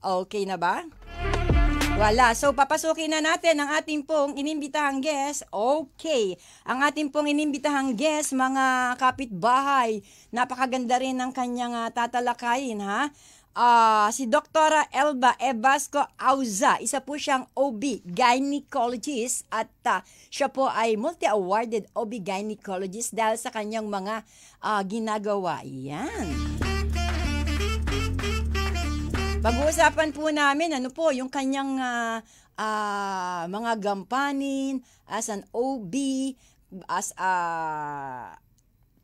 Okay na ba? Wala. So, papasukin na natin ang ating pong inimbitahang guest. Okay. Ang ating pong inimbitahang guest, mga kapitbahay, napakaganda rin ng kanyang tatalakayin, ha? Si Dr. Elba Ebasco Auza, isa po siyang OB gynecologist at siya po ay multi-awarded OB gynecologist dahil sa kanyang mga ginagawa. Yan. Pag-uusapan po namin yung kanyang mga gampanin as an OB, as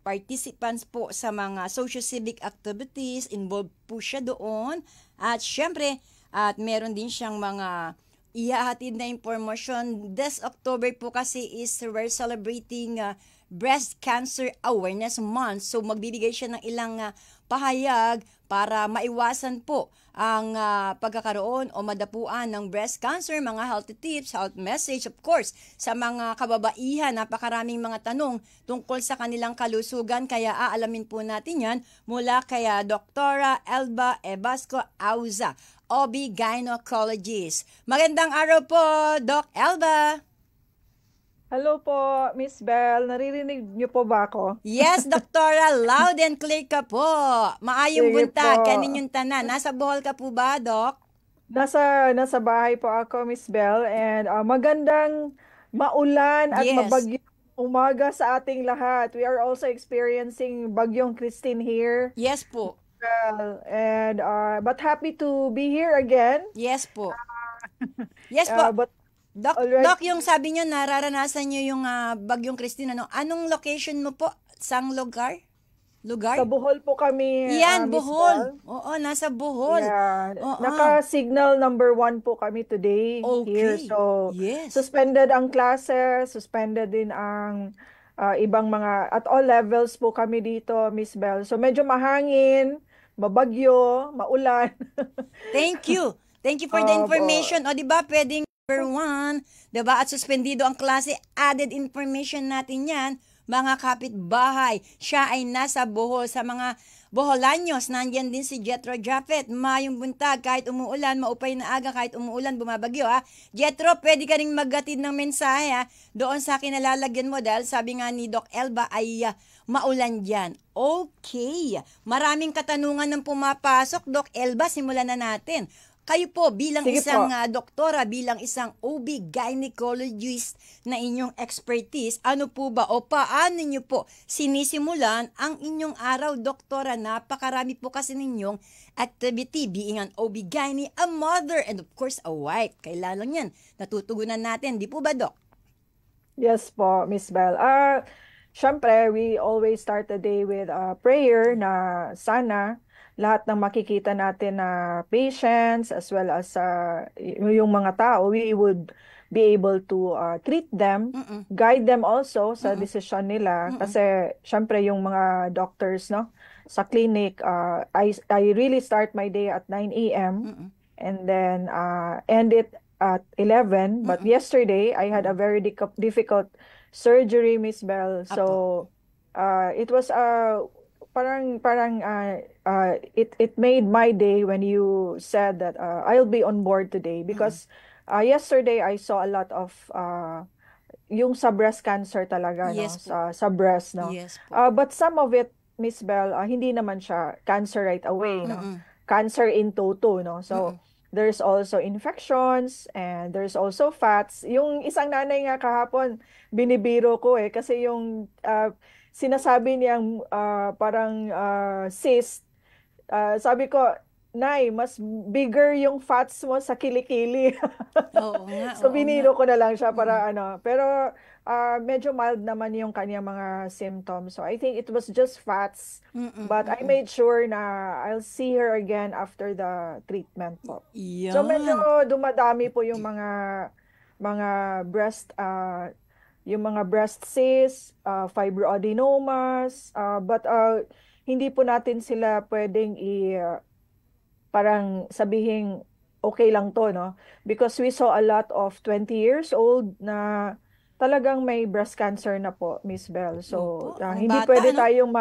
participants po sa mga socio-civic activities, involved po siya doon. At syempre, at meron din siyang mga ihahatid na impormasyon. This October po kasi is we're celebrating Breast Cancer Awareness Month. So magbibigay siya ng ilang pahayag para maiwasan po ang pagkakaroon o madapuan ng breast cancer, mga healthy tips, health message, of course, sa mga kababaihan. Napakaraming mga tanong tungkol sa kanilang kalusugan, kaya aalamin po natin yan mula kay Dr. Elba Ebasco Auza, OB gynecologist. Magandang araw po, Doc Elba. Hello po, Miss Bell. Naririnig niyo po ba ako? Yes, Doktora. Loud and clear ka po. Maayong Sige buntag. po. Kaninyong tanan. Nasa Bohol ka po ba, Doc? Nasa bahay po ako, Miss Bell. And magandang maulan at Yes. mabagyong umaga sa ating lahat. We are also experiencing Bagyong Christine here. Yes po. Well, and but happy to be here again. Yes po. Yes po. But Doc, already, Doc, yung sabi nyo, nararanasan nyo yung Bagyong Christine. Anong location mo po? Sang lugar? sa Bohol po kami, Yan, Miss Bohol. Bell. Oo, nasa Bohol. Yeah, Oo. naka-signal number 1 po kami today here. Okay. So, Yes. suspended ang klase, suspended din ang ibang mga, at all levels po kami dito, Miss Bell. So, medyo mahangin, mabagyo, maulan. Thank you. Thank you for the Opo. information. O, di ba, pwedeng number 1, di ba, at suspendido ang klase, added information natin yan, mga kapitbahay. Siya ay nasa Bohol. Sa mga Boholanyos, nandyan din si Jetro Japet. Mayong buntag, kahit umuulan, maupay na aga, kahit umuulan, bumabagyo, ha. Jetro, pwede ka ring maggatid ng mensahe, ha, doon sa kinalalagyan mo, dahil sabi nga ni Doc Elba ay maulan dyan. Okay. Maraming katanungan ng pumapasok. Doc Elba, simulan na natin. Kayo po bilang Sige isang po. doktora, bilang isang OB gynecologist na inyong expertise, ano po ba o paano niyo po sinisimulan ang inyong araw, doktora? Napakarami po kasi ninyong activity, being an OB gyne, a mother, and of course a wife. Kailangan yan natutugunan natin, di po ba, Doc? Yes po, Miss Bell. Syempre, we always start the day with prayer na sana lahat ng makikita natin na patients as well as yung mga tao, we would be able to treat them, guide them also sa decision nila. Kasi syempre yung mga doctors, no, sa clinic, I really start my day at 9 a.m. and then end it at 11. But yesterday, I had a very difficult surgery, Miss Bell. So it was it made my day when you said that I'll be on board today because yesterday I saw a lot of yung sa breast cancer talaga, Yes no, sa breast, no. Yes po. But some of it, Miss Bell, hindi naman siya cancer right away, no. Cancer in toto, no. So there's also infections and there's also fats. Yung isang nanay nga kahapon, binibiro ko kasi yung sinasabi niyang parang cyst. Sabi ko, Nay, mas bigger yung fats mo sa kilikili. Oo nga, So oo biniro nga. ko na lang siya para pero medyo mild naman yung kanyang mga symptoms. So I think it was just fats. But I made sure na I'll see her again after the treatment po. So medyo Yan. dumadami po yung mga breast yung mga breast cysts, fibroadenomas, but hindi po natin sila pwedeng parang sabihin okay lang to, no? Because we saw a lot of 20 years old na talagang may breast cancer na po, Miss Bell. So Opo, ang hindi bata, pwede ano? tayong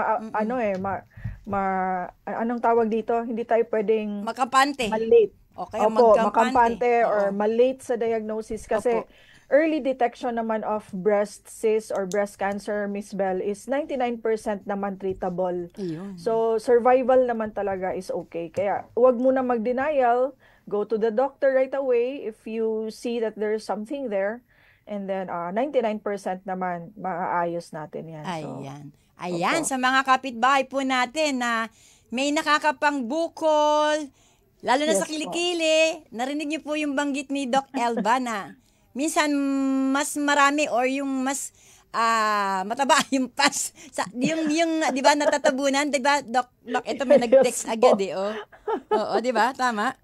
anong tawag dito? Hindi tayo pwedeng Makapante. malate. o kaya Opo, magkampante. makampante or Oo. malate sa diagnosis kasi Opo. early detection naman of breast cyst or breast cancer, Miss Bell, is 99% naman treatable. Ayun. So, survival naman talaga is okay. Kaya, huwag muna mag-denial. Go to the doctor right away if you see that there's something there. And then, 99% naman, maaayos natin yan. So, Ayan. Ayan, opo. sa mga kapitbahay po natin na may nakakapangbukol, lalo na sa Yes po. kilikili, narinig niyo po yung banggit ni Doc Elba na minsan mas marami or yung mas mataba yung pas sa yung 'di ba natatabunan, 'di ba Doc, ito may Yes nag-text agad po. eh, oh. Oo, 'di ba? Tama?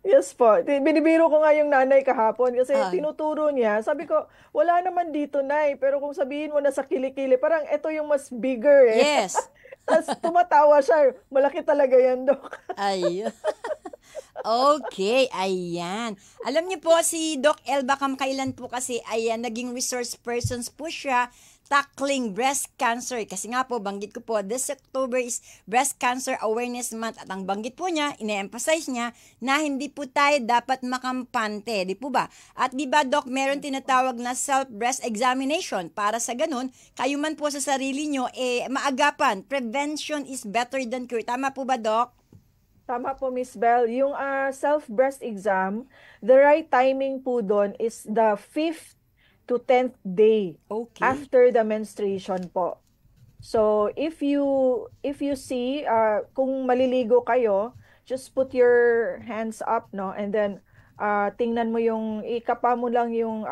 Yes po. Binibiro ko nga yung nanay kahapon kasi Ah, tinuturo niya. Sabi ko, wala naman dito, Nay. Pero kung sabihin mo na sa kilikili, parang ito yung mas bigger eh. yes. Tapos tumatawa siya. Malaki talaga yan, Dok. Ay. Okay, ayan. Alam niyo po si Doc Elba Kamkailan po kasi ayan naging resource persons po siya tackling breast cancer. Kasi nga po, banggit ko po, this October is Breast Cancer Awareness Month at ang banggit po niya, ine-emphasize niya na hindi po tayo dapat makampante, di po ba? At di ba, Doc, meron tinatawag na self-breast examination para sa ganun, kayo man po sa sarili nyo, maagapan. Prevention is better than cure. Tama po ba, Doc? Tama po, Miss Bell. Yung self-breast exam, the right timing po doon is the 5th to 10th day Okay. after the menstruation po. So, if you see kung maliligo kayo, just put your hands up, no? And then tingnan mo yung ikapa mo lang yung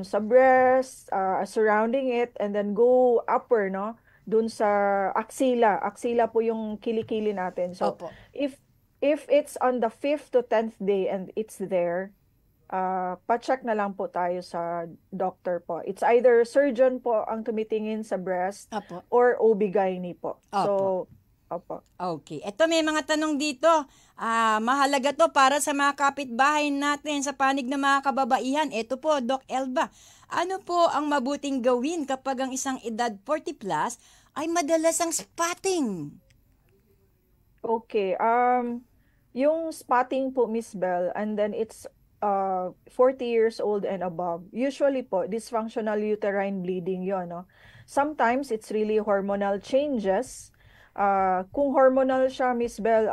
sa breast, surrounding it, and then go upper, no? Dun sa axilla. Axilla po yung kilikili natin. So, Opo. if it's on the 5th to 10th day and it's there, pa-check na lang po tayo sa doctor po. It's either surgeon po ang tumitingin sa breast Opo. or OB-GYN po. So, Opo. opo. Okay. Ito may mga tanong dito. Mahalaga to para sa mga kapitbahay natin sa panig ng mga kababaihan. Ito po, Doc Elba. Ano po ang mabuting gawin kapag ang isang edad 40 plus ay madalas ang spotting? Okay. Yung spotting po, Miss Bell, and then it's 40 years old and above. Usually po, dysfunctional uterine bleeding yon, no? Sometimes it's really hormonal changes. Kung hormonal siya, Miss Bell,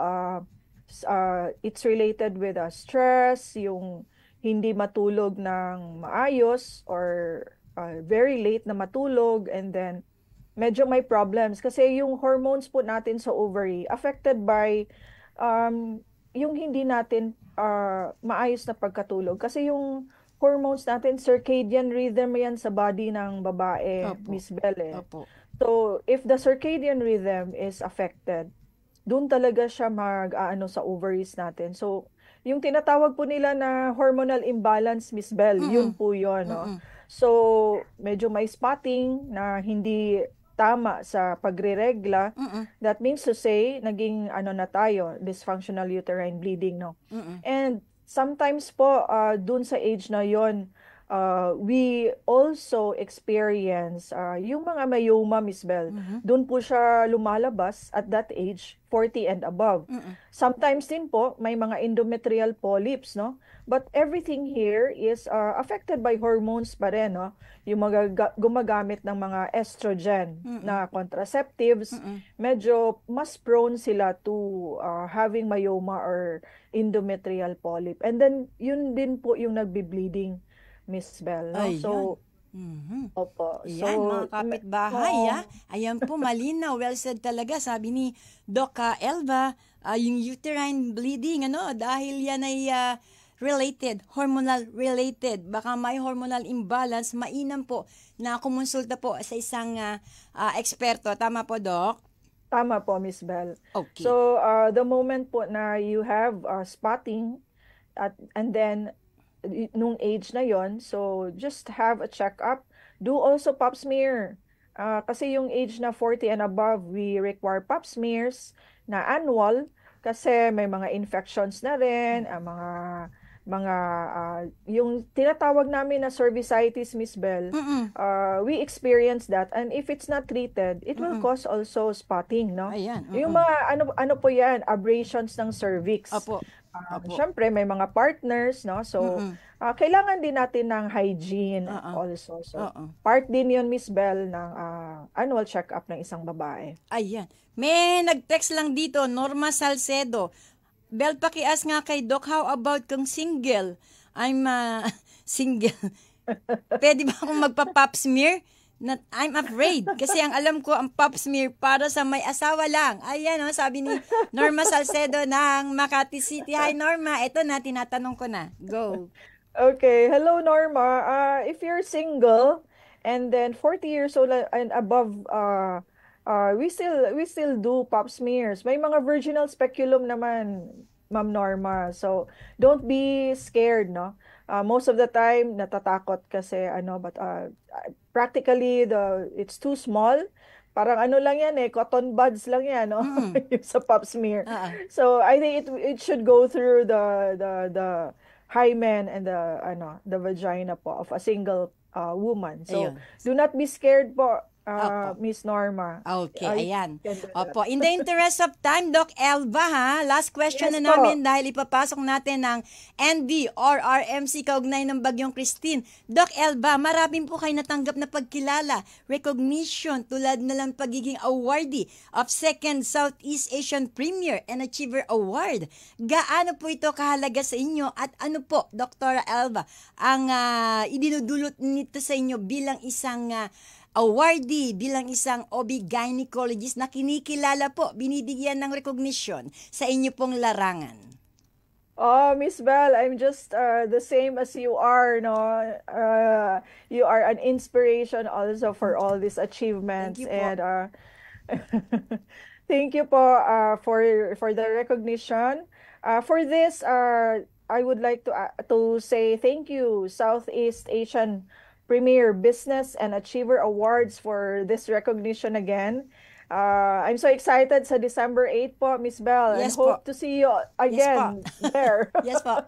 it's related with stress, yung hindi matulog ng maayos or very late na matulog, and then medyo may problems kasi yung hormones po natin sa ovary affected by yung hindi natin maayos na pagkatulog kasi yung hormones natin circadian rhythm yan sa body ng babae, Opo. Miss Belle. Opo. So if the circadian rhythm is affected, doon talaga siya mag-aano sa ovaries natin. So yung tinatawag po nila na hormonal imbalance, Miss Belle, yun Mm-mm. po yun, no? Mm-mm. So, medyo may spotting na hindi tama sa pagre-regla. Mm-mm. That means to say, naging ano na tayo, dysfunctional uterine bleeding, no? Mm-mm. And sometimes po, dun sa age na yon, we also experience yung mga myoma, Miss Bell. Mhm. Dun po siya lumalabas at that age, 40 and above. Mm-mm. Sometimes din po, may mga endometrial polyps, no? But everything here is affected by hormones pa rin, no? Yung mga gumagamit ng mga estrogen na contraceptives, Mm-mm. medyo mas prone sila to having myoma or endometrial polyp. And then, yun din po yung nagbi-bleeding, Miss Bell, no? Ayun. So, Mhm. opo. Yan, So, mga kapitbahay, oo. Ayan po, malinaw. Well said talaga. Sabi ni Doc Elba, yung uterine bleeding, dahil yan ay related, hormonal related. Baka may hormonal imbalance, mainam po na kumonsulta po sa isang eksperto. Tama po, Doc? Tama po, Miss Bell. Okay. So, the moment po na you have spotting and then nung age na yon, so just have a check-up. Do also pap smear. Kasi yung age na 40 and above, we require pap smears na annual kasi may mga infections na rin, yung tinatawag namin na cervicitis, Miss Bell. Mm-mm. We experience that, and if it's not treated, it will cause also spotting, no? Ayan. Yung mga ano po yan, abrasions ng cervix. Opo. Opo. Syempre, may mga partners, no? So, Mm-mm. kailangan din natin ng hygiene Oo. also. So, Oo. part din yun, Miss Bell, ng annual check-up ng isang babae. Ayan. May nag-text lang dito, Norma Salcedo. Bel, pakias nga kay Doc, how about kung single? I'm single. Pwede ba akong magpa-pap smear? I'm afraid. Kasi ang alam ko, ang pap smear para sa may asawa lang. Ayan, sabi ni Norma Salcedo ng Makati City. Hi, Norma. Ito na, tinatanong ko na. Go. Okay, hello Norma. If you're single and then 40 years old and above, we still do pap smears. May mga virginal speculum naman, Ma'am Norma. So don't be scared, no? Most of the time natatakot kasi but practically it's too small. Parang ano lang yan cotton buds lang yan, no? Mm. Yung sa pap smear. Ah, So I think it should go through the hymen and the vagina po of a single woman. So ayun. do not be scared po, Opo. Miss Norma. Okay, You ayan. can do that. Opo, in the interest of time, Doc Elba, ha? Last question Yes na namin po. dahil ipapasok natin ng ND or RMC kaugnay ng Bagyong Christine. Doc Elba, maraming po kayo natanggap na pagkilala, recognition, tulad na lang pagiging awardee of 2nd Southeast Asian Premier and Achiever Award. Gaano po ito kahalaga sa inyo at ano po, Dr. Elba, ang idinudulot nito sa inyo bilang isang awardee, bilang isang OB-gynecologist na kinikilala po, binibigyan ng recognition sa inyo pong larangan? Oh, Miss Bell, I'm just the same as you are, no? You are an inspiration also for all these achievements. Thank you po. And thank you po for the recognition. For this, I would like to say thank you, Southeast Asian Premier Business and Achiever Awards, for this recognition again. I'm so excited sa December 8 po, Miss Bell, and Yes po. hope to see you again there. Yes po.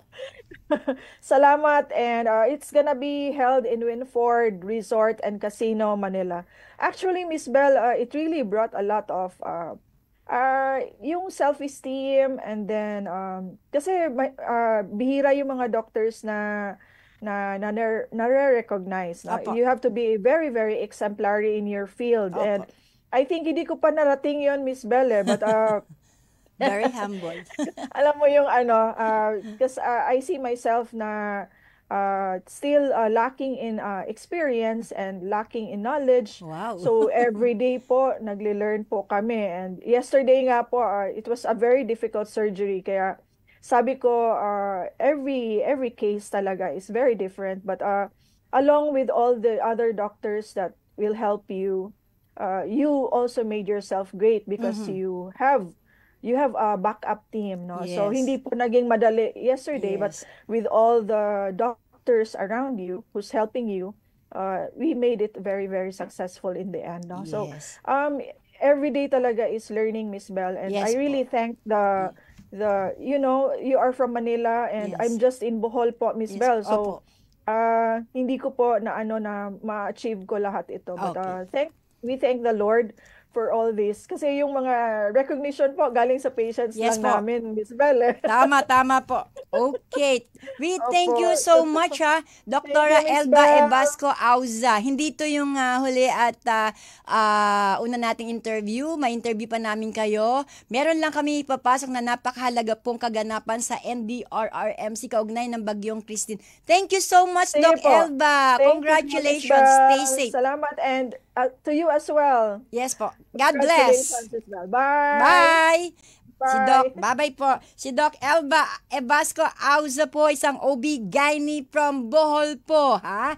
Salamat, and it's gonna be held in Winford Resort and Casino, Manila. Actually, Miss Bell, it really brought a lot of yung self-esteem, and then kasi bihira yung mga doctors na-recognize, no? Opo. You have to be very, very exemplary in your field. Opo. And I think hindi ko pa narating yon, Miss Belle, but Very humble. alam mo yung because I see myself na still lacking in experience and lacking in knowledge. Wow. So every day po nagle-learn po kami, and yesterday nga po it was a very difficult surgery, kaya sabi ko every case talaga is very different, but along with all the other doctors that will help you, you also made yourself great because you have a backup team, no? So Yes. hindi po naging madali yesterday, but Yes. with all the doctors around you who's helping you, we made it very, very successful in the end, no? So Yes. every day talaga is learning, Miss Bell, and Yes I really po. thank you are from Manila, and Yes. I'm just in Bohol po, Miss Yes. Bell. Opo. So hindi ko po na ma-achieve ko lahat ito, but Okay. we thank the Lord for all this, kasi yung mga recognition po galing sa patients Yes lang po. namin, Miss Bell. Tama po. Okay. We thank you Opo. so much, Dr. Thank you, Miss Elba Bell. Ebasco Auza. Hindi to yung huli at una nating interview. May interview pa namin kayo. Meron lang kami ipapasok na napakahalaga pong kaganapan sa NDRRMC kaugnay ng Bagyong Christine. Thank you so much, Sige Doc po. Elba. Thank you po, Miss Congratulations. Bell. Stay safe. Salamat, and to you as well. Yes po. God bless. Congratulations, Miss Bell. Bye. Bye! Si Doc, Bye. bye-bye po. Si Doc Elba Ebasco Auza po, isang OB-GYN from Bohol po, ha?